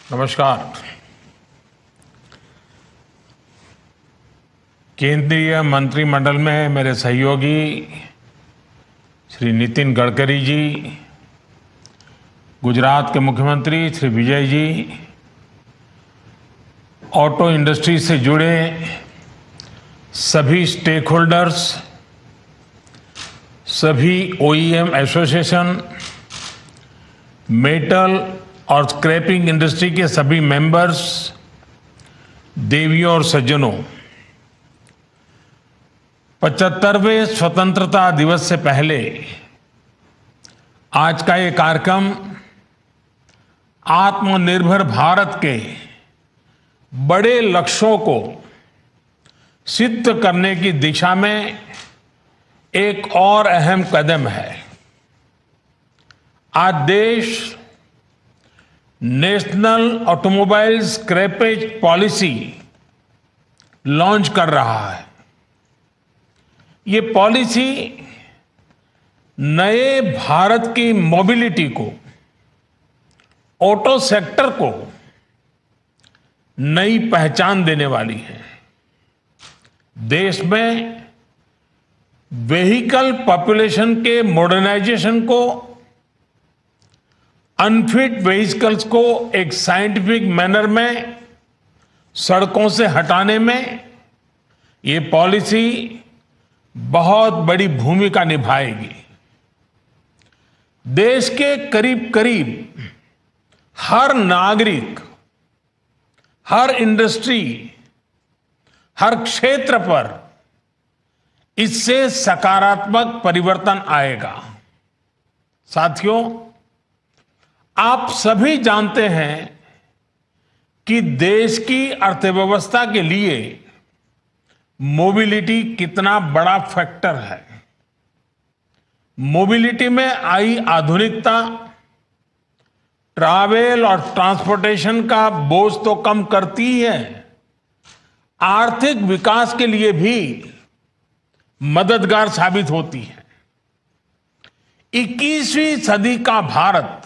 नमस्कार। केंद्रीय मंत्रिमंडल में मेरे सहयोगी श्री नितिन गडकरी जी, गुजरात के मुख्यमंत्री श्री विजय जी, ऑटो इंडस्ट्री से जुड़े सभी स्टेक होल्डर्स, सभी ओईएम एसोसिएशन, मेटल और स्क्रैपिंग इंडस्ट्री के सभी मेंबर्स, देवियों और सज्जनों, 75वें स्वतंत्रता दिवस से पहले आज का ये कार्यक्रम आत्मनिर्भर भारत के बड़े लक्ष्यों को सिद्ध करने की दिशा में एक और अहम कदम है। आज देश national automobile scrappage policy launch कर रहा है। ये पॉलिसी नए भारत की मोबिलिटी को, ऑटो सेक्टर को नई पहचान देने वाली है। देश में व्हीकल पॉपुलेशन के मॉडर्नाइजेशन को, अनफिट व्हीकल्स को एक साइंटिफिक मैनर में सड़कों से हटाने में ये पॉलिसी बहुत बड़ी भूमिका निभाएगी। देश के करीब करीब हर नागरिक, हर इंडस्ट्री, हर क्षेत्र पर इससे सकारात्मक परिवर्तन आएगा। साथियों, आप सभी जानते हैं कि देश की अर्थव्यवस्था के लिए मोबिलिटी कितना बड़ा फैक्टर है। मोबिलिटी में आई आधुनिकता ट्रैवल और ट्रांसपोर्टेशन का बोझ तो कम करती ही है, आर्थिक विकास के लिए भी मददगार साबित होती है। 21वीं सदी का भारत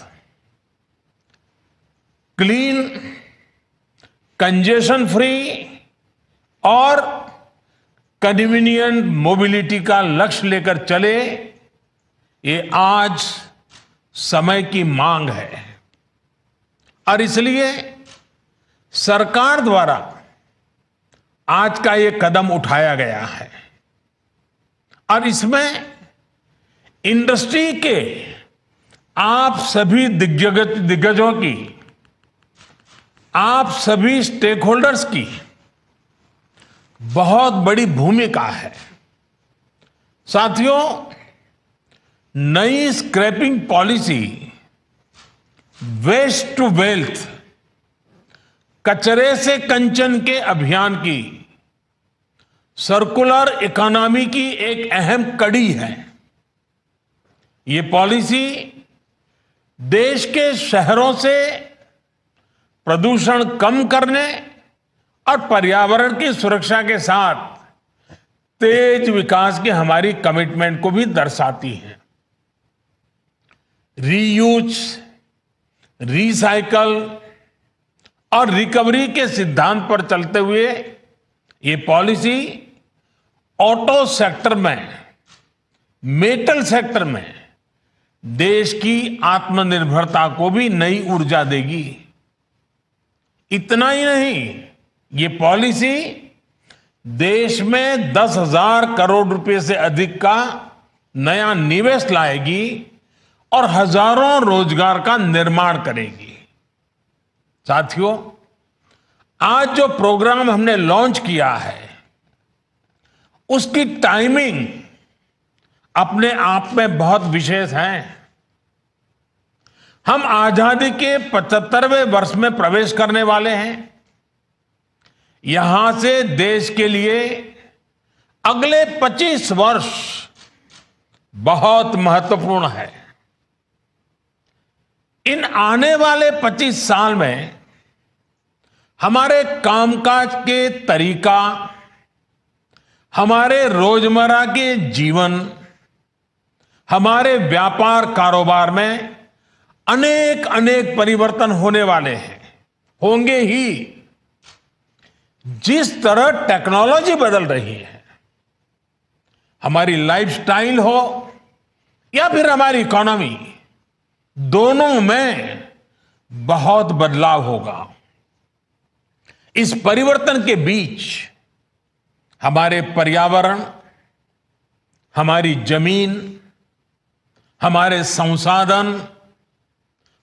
क्लीन, कंजेशन फ्री और कन्वीनियंट मोबिलिटी का लक्ष्य लेकर चले, ये आज समय की मांग है। और इसलिए सरकार द्वारा आज का ये कदम उठाया गया है। और इसमें इंडस्ट्री के आप सभी दिग्गजों की, आप सभी स्टेक होल्डर्स की बहुत बड़ी भूमिका है। साथियों, नई scrapping policy waste to wealth, कचरे से कंचन के अभियान की, सर्कुलर इकोनॉमी की एक अहम कड़ी है। ये पॉलिसी देश के शहरों से प्रदूषण कम करने और पर्यावरण की सुरक्षा के साथ तेज विकास की हमारी कमिटमेंट को भी दर्शाती है। रीयूज, रिसाइकल और रिकवरी के सिद्धांत पर चलते हुए ये पॉलिसी ऑटो सेक्टर में, मेटल सेक्टर में देश की आत्मनिर्भरता को भी नई ऊर्जा देगी। इतना ही नहीं, ये पॉलिसी देश में 10,000 करोड़ रुपए से अधिक का नया निवेश लाएगी और हजारों रोजगार का निर्माण करेगी। साथियों, आज जो प्रोग्राम हमने लॉन्च किया है, उसकी टाइमिंग अपने आप में बहुत विशेष है। हम आजादी के 75वें वर्ष में प्रवेश करने वाले हैं। यहां से देश के लिए अगले 25 वर्ष बहुत महत्वपूर्ण है। इन आने वाले 25 साल में हमारे कामकाज के तरीका, हमारे रोजमर्रा के जीवन, हमारे व्यापार कारोबार में अनेक अनेक परिवर्तन होने वाले हैं। होंगे ही। जिस तरह टेक्नोलॉजी बदल रही है, हमारी लाइफस्टाइल हो या फिर हमारी इकोनॉमी, दोनों में बहुत बदलाव होगा। इस परिवर्तन के बीच हमारे पर्यावरण, हमारी जमीन, हमारे संसाधन,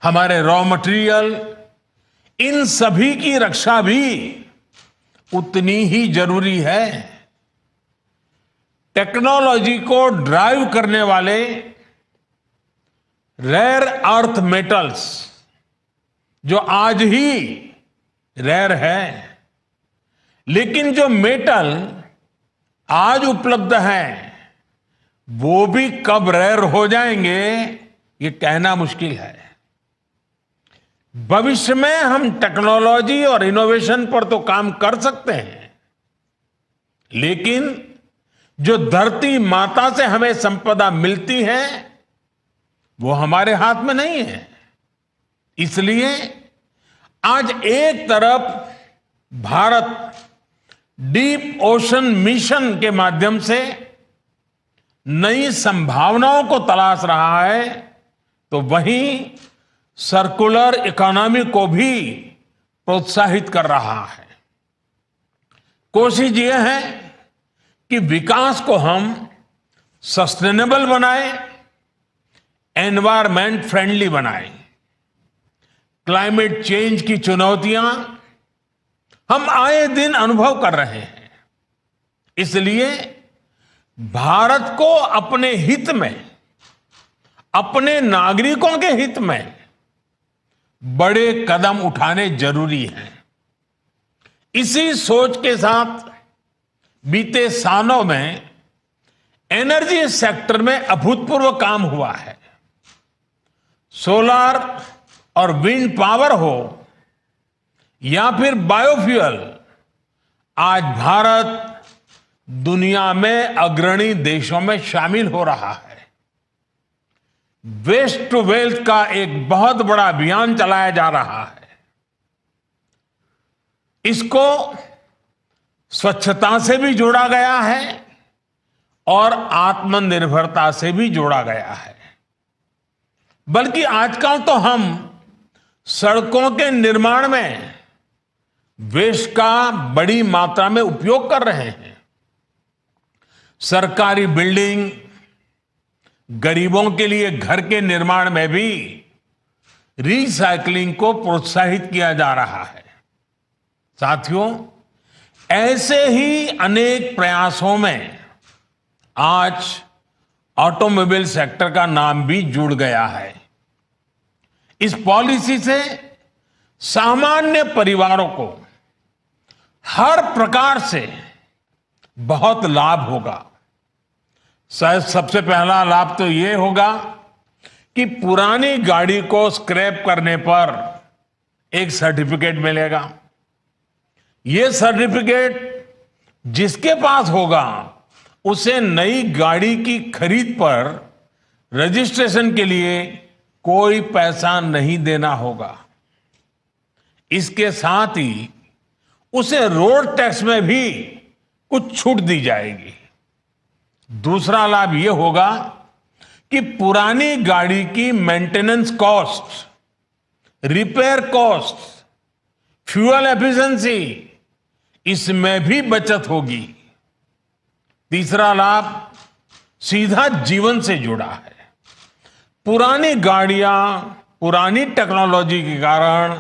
हमारे रॉ मटेरियल, इन सभी की रक्षा भी उतनी ही जरूरी है। टेक्नोलॉजी को ड्राइव करने वाले रेयर अर्थ मेटल्स जो आज ही रेयर है, लेकिन जो मेटल आज उपलब्ध हैं वो भी कब रेयर हो जाएंगे ये कहना मुश्किल है। भविष्य में हम टेक्नोलॉजी और इनोवेशन पर तो काम कर सकते हैं, लेकिन जो धरती माता से हमें संपदा मिलती है वो हमारे हाथ में नहीं है। इसलिए आज एक तरफ भारत डीप ओशन मिशन के माध्यम से नई संभावनाओं को तलाश रहा है, तो वहीं सर्कुलर इकोनॉमी को भी प्रोत्साहित कर रहा है। कोशिश यह है कि विकास को हम सस्टेनेबल बनाएं, एनवायरमेंट फ्रेंडली बनाएं। क्लाइमेट चेंज की चुनौतियां हम आए दिन अनुभव कर रहे हैं। इसलिए भारत को अपने हित में, अपने नागरिकों के हित में बड़े कदम उठाने जरूरी हैं। इसी सोच के साथ बीते सालों में एनर्जी सेक्टर में अभूतपूर्व काम हुआ है। सोलर और विंड पावर हो या फिर बायोफ्यूल, आज भारत दुनिया में अग्रणी देशों में शामिल हो रहा है। वेस्ट टू वेल्थ का एक बहुत बड़ा अभियान चलाया जा रहा है। इसको स्वच्छता से भी जोड़ा गया है और आत्मनिर्भरता से भी जोड़ा गया है। बल्कि आजकल तो हम सड़कों के निर्माण में वेस्ट का बड़ी मात्रा में उपयोग कर रहे हैं। सरकारी बिल्डिंग, गरीबों के लिए घर के निर्माण में भी रिसाइकलिंग को प्रोत्साहित किया जा रहा है। साथियों, ऐसे ही अनेक प्रयासों में आज ऑटोमोबाइल सेक्टर का नाम भी जुड़ गया है। इस पॉलिसी से सामान्य परिवारों को हर प्रकार से बहुत लाभ होगा। शायद सबसे पहला लाभ तो ये होगा कि पुरानी गाड़ी को स्क्रैप करने पर एक सर्टिफिकेट मिलेगा। ये सर्टिफिकेट जिसके पास होगा उसे नई गाड़ी की खरीद पर रजिस्ट्रेशन के लिए कोई पैसा नहीं देना होगा। इसके साथ ही उसे रोड टैक्स में भी कुछ छूट दी जाएगी। दूसरा लाभ यह होगा कि पुरानी गाड़ी की maintenance cost, repair cost, fuel efficiency, इसमें भी बचत होगी। तीसरा लाभ सीधा जीवन से जुड़ा है। पुरानी गाड़ियां, पुरानी टेक्नोलॉजी के कारण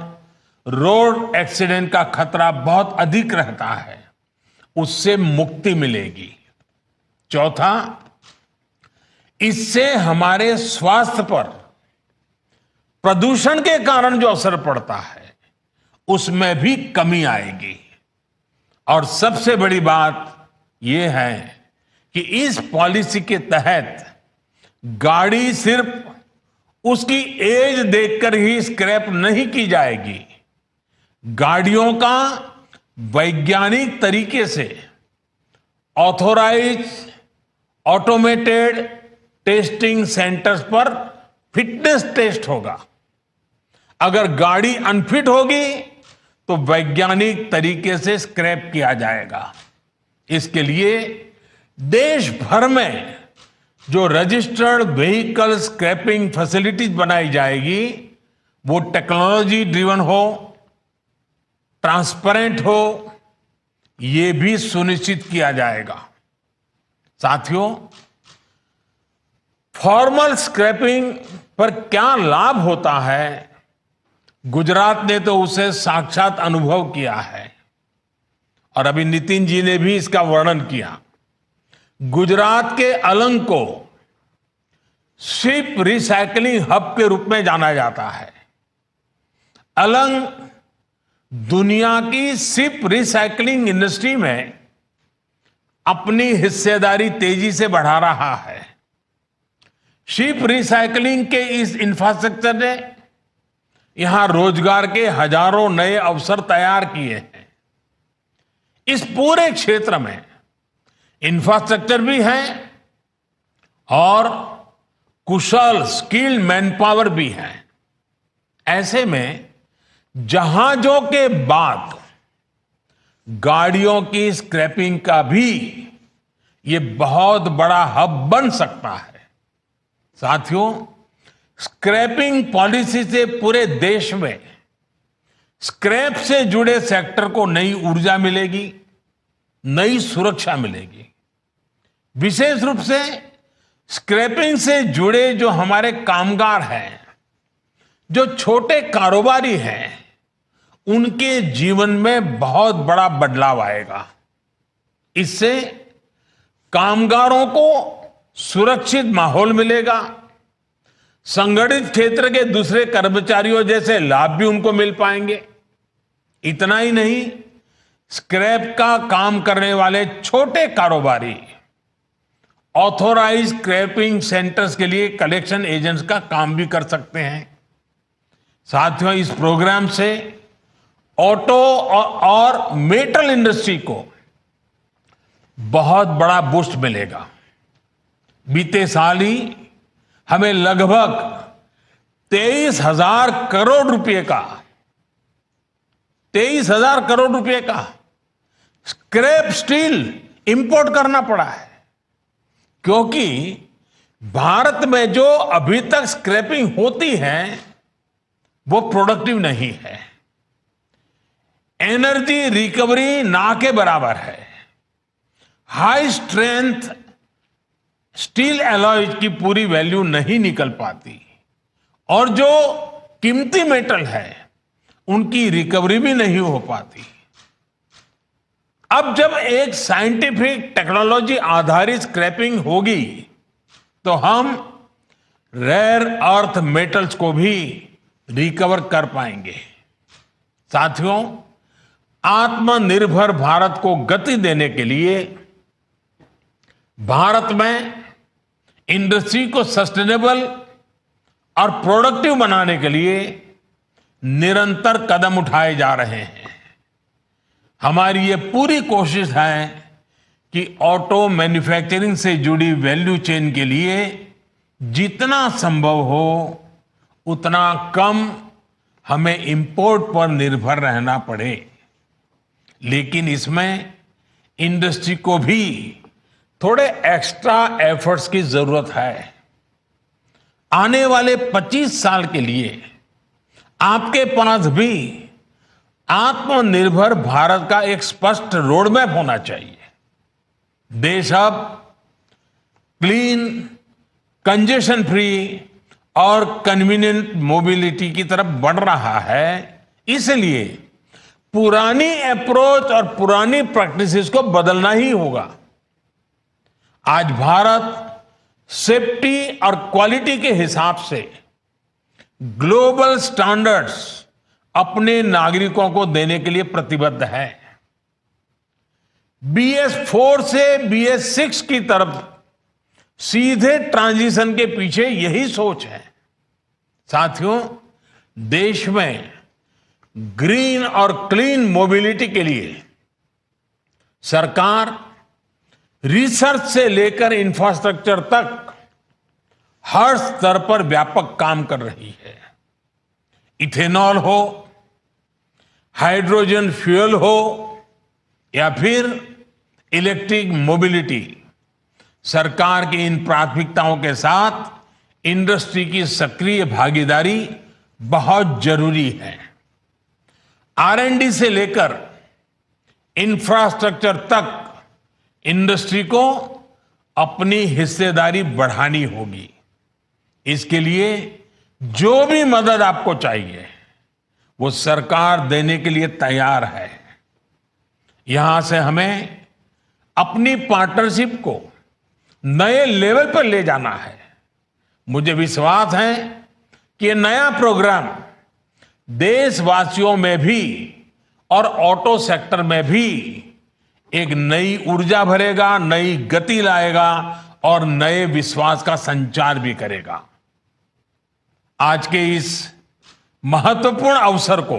रोड एक्सीडेंट का खतरा बहुत अधिक रहता है, उससे मुक्ति मिलेगी। चौथा, इससे हमारे स्वास्थ्य पर प्रदूषण के कारण जो असर पड़ता है उसमें भी कमी आएगी। और सबसे बड़ी बात यह है कि इस पॉलिसी के तहत गाड़ी सिर्फ उसकी एज देखकर ही स्क्रैप नहीं की जाएगी। गाड़ियों का वैज्ञानिक तरीके से ऑथोराइज ऑटोमेटेड टेस्टिंग सेंटर्स पर फिटनेस टेस्ट होगा। अगर गाड़ी अनफिट होगी तो वैज्ञानिक तरीके से स्क्रैप किया जाएगा। इसके लिए देश भर में जो रजिस्टर्ड व्हीकल स्क्रैपिंग फैसिलिटीज बनाई जाएगी वो टेक्नोलॉजी ड्रिवन हो, ट्रांसपेरेंट हो, ये भी सुनिश्चित किया जाएगा। साथियों, फॉर्मल स्क्रैपिंग पर क्या लाभ होता है, गुजरात ने तो उसे साक्षात अनुभव किया है और अभी नितिन जी ने भी इसका वर्णन किया। गुजरात के अलंग को शिप रिसाइकलिंग हब के रूप में जाना जाता है। अलंग दुनिया की शिप रिसाइकलिंग इंडस्ट्री में अपनी हिस्सेदारी तेजी से बढ़ा रहा है। शिप रिसाइकलिंग के इस इंफ्रास्ट्रक्चर ने यहां रोजगार के हजारों नए अवसर तैयार किए हैं। इस पूरे क्षेत्र में इंफ्रास्ट्रक्चर भी है और कुशल स्किल्ड मैनपावर भी है। ऐसे में जहाजों के बाद गाड़ियों की स्क्रैपिंग का भी ये बहुत बड़ा हब बन सकता है। साथियों, स्क्रैपिंग पॉलिसी से पूरे देश में स्क्रैप से जुड़े सेक्टर को नई ऊर्जा मिलेगी, नई सुरक्षा मिलेगी। विशेष रूप से स्क्रैपिंग से जुड़े जो हमारे कामगार हैं, जो छोटे कारोबारी हैं, उनके जीवन में बहुत बड़ा बदलाव आएगा। इससे कामगारों को सुरक्षित माहौल मिलेगा, संगठित क्षेत्र के दूसरे कर्मचारियों जैसे लाभ भी उनको मिल पाएंगे। इतना ही नहीं, स्क्रैप का काम करने वाले छोटे कारोबारी ऑथोराइज स्क्रैपिंग सेंटर्स के लिए कलेक्शन एजेंट्स का काम भी कर सकते हैं। साथियों, इस प्रोग्राम से ऑटो और मेटल इंडस्ट्री को बहुत बड़ा बूस्ट मिलेगा। बीते साल ही हमें लगभग 23,000 करोड़ रुपए का 23,000 करोड़ रुपए का स्क्रैप स्टील इंपोर्ट करना पड़ा है, क्योंकि भारत में जो अभी तक स्क्रैपिंग होती है वो प्रोडक्टिव नहीं है। एनर्जी रिकवरी ना के बराबर है। हाई स्ट्रेंथ स्टील एलॉयज की पूरी वैल्यू नहीं निकल पाती और जो कीमती मेटल है उनकी रिकवरी भी नहीं हो पाती। अब जब एक साइंटिफिक टेक्नोलॉजी आधारित स्क्रैपिंग होगी तो हम रेयर अर्थ मेटल्स को भी रिकवर कर पाएंगे। साथियों, आत्मनिर्भर भारत को गति देने के लिए भारत में इंडस्ट्री को सस्टेनेबल और प्रोडक्टिव बनाने के लिए निरंतर कदम उठाए जा रहे हैं। हमारी ये पूरी कोशिश है कि ऑटो मैन्युफैक्चरिंग से जुड़ी वैल्यू चेन के लिए जितना संभव हो उतना कम हमें इंपोर्ट पर निर्भर रहना पड़े। लेकिन इसमें इंडस्ट्री को भी थोड़े एक्स्ट्रा एफर्ट्स की जरूरत है। आने वाले 25 साल के लिए आपके पास भी आत्मनिर्भर भारत का एक स्पष्ट रोड मैप होना चाहिए। देश अब क्लीन, कंजेशन फ्री और कन्वीनियंट मोबिलिटी की तरफ बढ़ रहा है। इसलिए पुरानी अप्रोच और पुरानी प्रैक्टिसेस को बदलना ही होगा। आज भारत सेफ्टी और क्वालिटी के हिसाब से ग्लोबल स्टैंडर्ड्स अपने नागरिकों को देने के लिए प्रतिबद्ध है। BS4 से BS6 की तरफ सीधे ट्रांजिशन के पीछे यही सोच है। साथियों, देश में ग्रीन और क्लीन मोबिलिटी के लिए सरकार रिसर्च से लेकर इंफ्रास्ट्रक्चर तक हर स्तर पर व्यापक काम कर रही है। इथेनॉल हो, हाइड्रोजन फ्यूल हो या फिर इलेक्ट्रिक मोबिलिटी, सरकार की इन प्राथमिकताओं के साथ इंडस्ट्री की सक्रिय भागीदारी बहुत जरूरी है। R&D से लेकर इंफ्रास्ट्रक्चर तक इंडस्ट्री को अपनी हिस्सेदारी बढ़ानी होगी। इसके लिए जो भी मदद आपको चाहिए वो सरकार देने के लिए तैयार है। यहां से हमें अपनी पार्टनरशिप को नए लेवल पर ले जाना है। मुझे विश्वास है कि ये नया प्रोग्राम देशवासियों में भी और ऑटो सेक्टर में भी एक नई ऊर्जा भरेगा, नई गति लाएगा और नए विश्वास का संचार भी करेगा। आज के इस महत्वपूर्ण अवसर को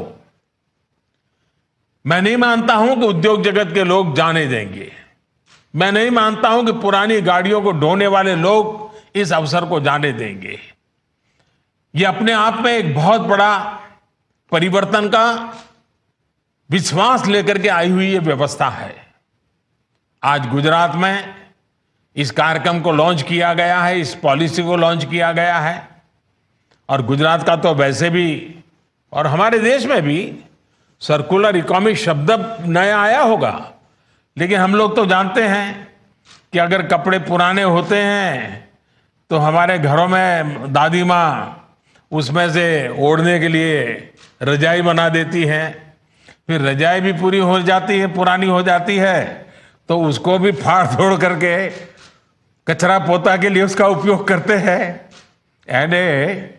मैं नहीं मानता हूं कि उद्योग जगत के लोग जाने देंगे। मैं नहीं मानता हूं कि पुरानी गाड़ियों को ढोने वाले लोग इस अवसर को जाने देंगे। ये अपने आप में एक बहुत बड़ा परिवर्तन का विश्वास लेकर के आई हुई ये व्यवस्था है। आज गुजरात में इस कार्यक्रम को लॉन्च किया गया है, इस पॉलिसी को लॉन्च किया गया है। और गुजरात का तो वैसे भी और हमारे देश में भी सर्कुलर इकोनॉमी शब्द नया आया होगा, लेकिन हम लोग तो जानते हैं कि अगर कपड़े पुराने होते हैं तो हमारे घरों में दादी माँ उसमें से ओढ़ने के लिए रजाई बना देती है। फिर रजाई भी पूरी हो जाती है, पुरानी हो जाती है, तो उसको भी फाड़ तोड़ करके कचरा पोता के लिए उसका उपयोग करते हैं। यानी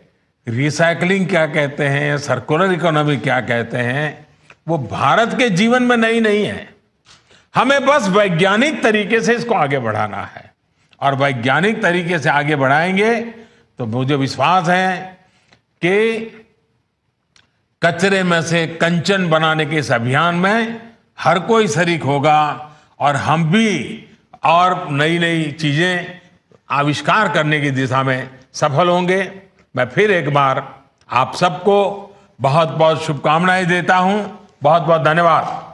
रिसाइकलिंग क्या कहते हैं, सर्कुलर इकोनॉमी क्या कहते हैं, वो भारत के जीवन में नई नहीं है। हमें बस वैज्ञानिक तरीके से इसको आगे बढ़ाना है और वैज्ञानिक तरीके से आगे बढ़ाएंगे तो मुझे विश्वास है कि कचरे में से कंचन बनाने के इस अभियान में हर कोई शरीक होगा और हम भी और नई नई चीजें आविष्कार करने की दिशा में सफल होंगे। मैं फिर एक बार आप सबको बहुत बहुत शुभकामनाएं देता हूं। बहुत बहुत धन्यवाद।